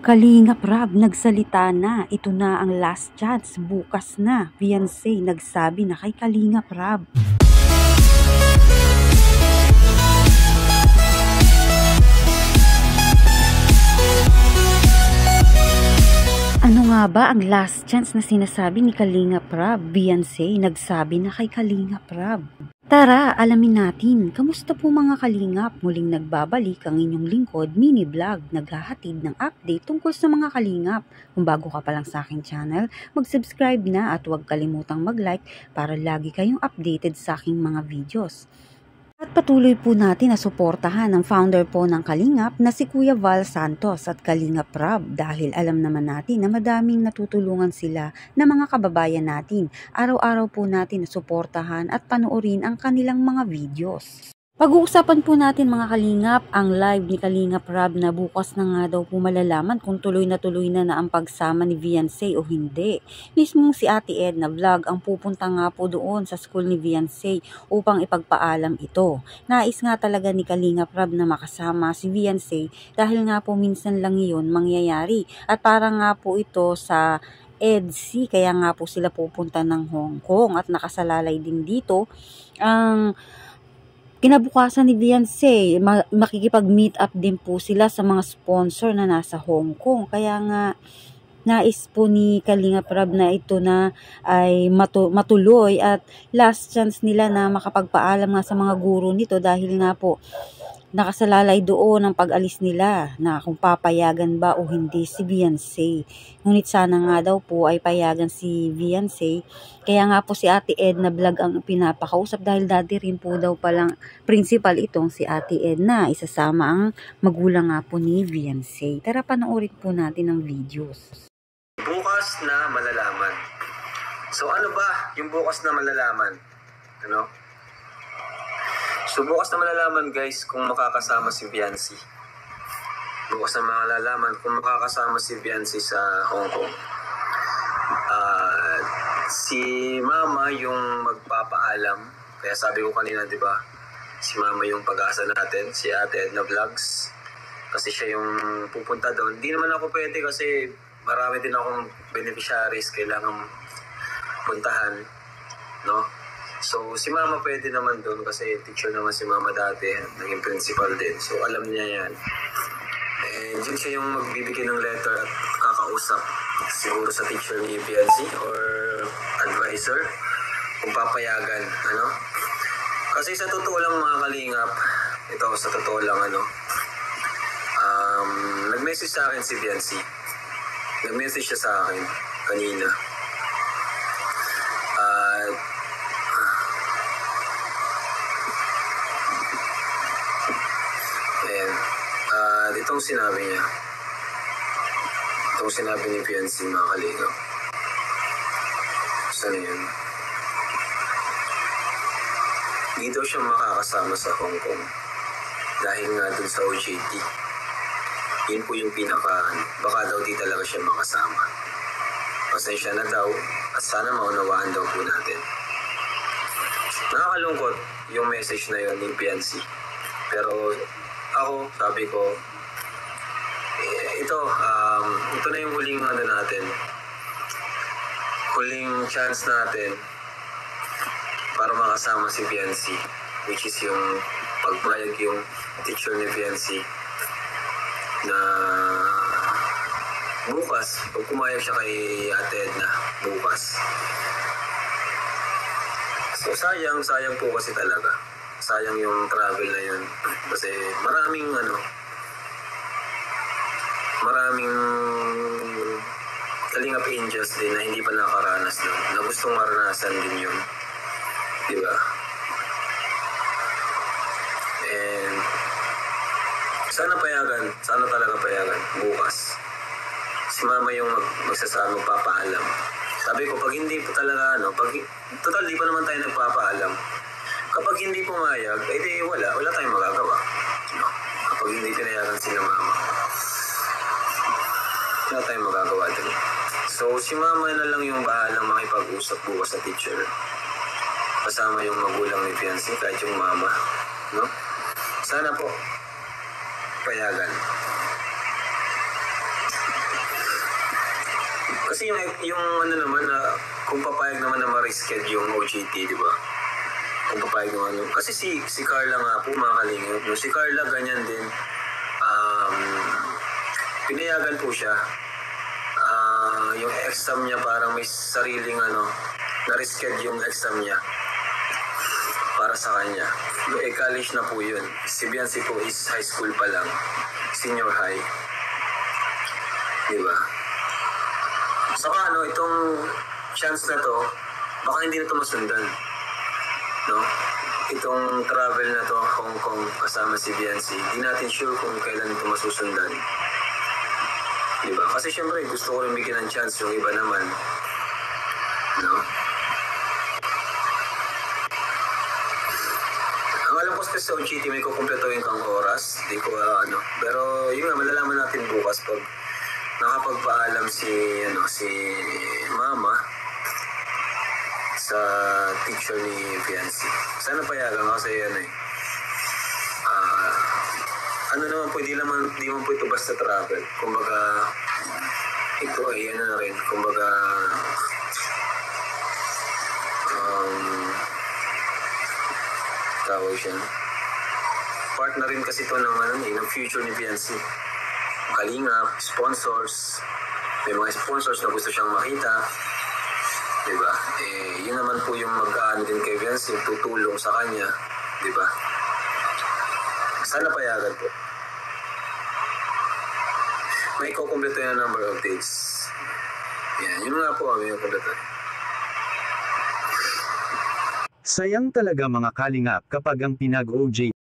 Kalingap Rab, nagsalita na. Ito na ang last chance. Bukas na. Beyonce nagsabi na kay Kalingap Rab. Ano nga ba ang last chance na sinasabi ni Kalingap Rab? Beyonce nagsabi na kay Kalingap Rab. Tara, alamin natin. Kamusta po mga kalingap? Muling nagbabalik ang inyong lingkod, mini vlog, naghahatid ng update tungkol sa mga kalingap. Kung bago ka pa lang sa aking channel, mag-subscribe na at huwag kalimutang mag-like para lagi kayong updated sa aking mga videos. At patuloy po natin na suportahan ang founder po ng Kalingap na si Kuya Val Santos at Kalingap Rab dahil alam naman natin na madaming natutulungan sila na mga kababayan natin. Araw-araw po natin na suportahan at panoorin ang kanilang mga videos. Pag-uusapan po natin mga kalingap ang live ni Kalingap Rab na bukas na nga daw po malalaman kung tuloy na ang pagsama ni Beyonce o hindi. Mismong si Ate Edna Vlog ang pupunta nga po doon sa school ni Beyonce upang ipagpaalam ito. Nais nga talaga ni Kalingap Rab na makasama si Beyonce dahil nga po minsan lang iyon mangyayari at para nga po ito sa EDC kaya nga po sila pupunta ng Hong Kong at nakasalalay din dito ang kinabukasan ni Beyonce, makikipag-meet up din po sila sa mga sponsor na nasa Hong Kong. Kaya nga, nais po ni Kalingap Rab na ito na ay matuloy at last chance nila na makapagpaalam nga sa mga guro nito dahil nga po nakasalalay doon ang pag-alis nila na kung papayagan ba o hindi si Beyonce. Ngunit sana nga daw po ay payagan si Beyonce. Kaya nga po si Ate Edna Vlog ang pinapakausap dahil dati rin po daw palang principal itong si Ate Edna. Isasama ang magulang nga po ni Beyonce. Tara panoorin po natin ang videos. Bukas na malalaman. So ano ba yung bukas na malalaman? Ano? So bukas na malalaman guys kung makakasama si Beyonce. Bukas na malalaman kung makakasama si Beyonce sa Hong Kong. Si Mama yung magpapaalam. Kaya sabi ko kanina, di ba? Si Mama yung pag-asa natin, si Ate Edna Vlogs. Kasi siya yung pupunta doon. Di naman ako pwede kasi marami din akong beneficiaries kailangan puntahan, no? So, si Mama pwede naman doon kasi teacher naman si Mama dati, naging principal din. So, alam niya yan. And yun siya yung magbibigay ng letter at kakausap siguro sa teacher ni Beyonce or advisor kung papayagan, ano? Kasi sa totoo lang mga kalingap, ito sa totoo lang, ano, nag-message sa akin si Beyonce. Nag-message siya sa akin kanina. Itong sinabi niya. Itong sinabi ni Beyonce mga kalingap. Saan yun? Hindi daw siya makakasama sa Hong Kong dahil nga dun sa OJT. Yun po yung baka daw di talaga siya makasama. Pasensya na daw at sana maunawaan daw po natin. Nakakalungkot yung message na yun ni Beyonce. Pero ako, sabi ko, ito na yung huling natin. Huling chance natin para makasama si Beyonce, which is yung pagpayag yung teacher ni Beyonce na bukas, pag pumayag siya kay Ate Edna bukas. So sayang po kasi talaga. Sayang yung travel na yun. Kasi maraming Kalingap angels din na hindi pa nakaranas na gustong maranasan din yun. Diba? And sana talaga payagan bukas. Si Mama yung magsasama, magpapaalam. Sabi ko, pag hindi po talaga, total di pa naman tayo nagpapaalam. Kapag hindi pumayag, di wala tayong magagawa. No? Kapag hindi pinayagan si Mama, wala tayong magagawa din. So, si Mama na lang yung bahalang makipag-usap bukas sa teacher. Kasama yung magulang ni Beyonce, kahit yung Mama. No? Sana po, payagan. Kasi yung ano naman na kung papayag naman na ma-reschedule yung OJT, di ba? Kung papayag naman. Kasi si Carla nga po, mga kalingap. Si Carla ganyan din. Pinayagan po siya. Yung exam niya parang may sariling na-reschedule yung exam niya para sa kanya. College na po yun. Si Biancy po is high school pa lang. Senior high. Diba? Saka itong chance na to, baka hindi na to masundan. No? Itong travel na to, Hong Kong kasama si Biancy, di natin sure kung kailan ito masusundan. Diba? Kasi syempre gusto ko rin bigyan ng chance yung iba naman. No? Ang alam ko sa OJT may kukumpletuhin kang oras. Di ko pero yun nga, malalaman natin bukas pag nakapagpaalam si Mama sa teacher ni Biancy. Sana payagan kasi naman po, di man po ito basta travel. Kumbaga, ito ay na rin. Kumbaga, tawag siya. Part na rin kasi ito ng future ni Biancy. Kalingap, sponsors. May mga sponsors na gusto siyang makita. Diba? Yun naman po yung mag-aano din kay Biancy, tutulong sa kanya. Diba? Sana payagan po. May kukumpleto yung number of days. Yan, yun nga po, may kukumpleto. Sayang talaga mga kalingap kapag ang pinag-OJ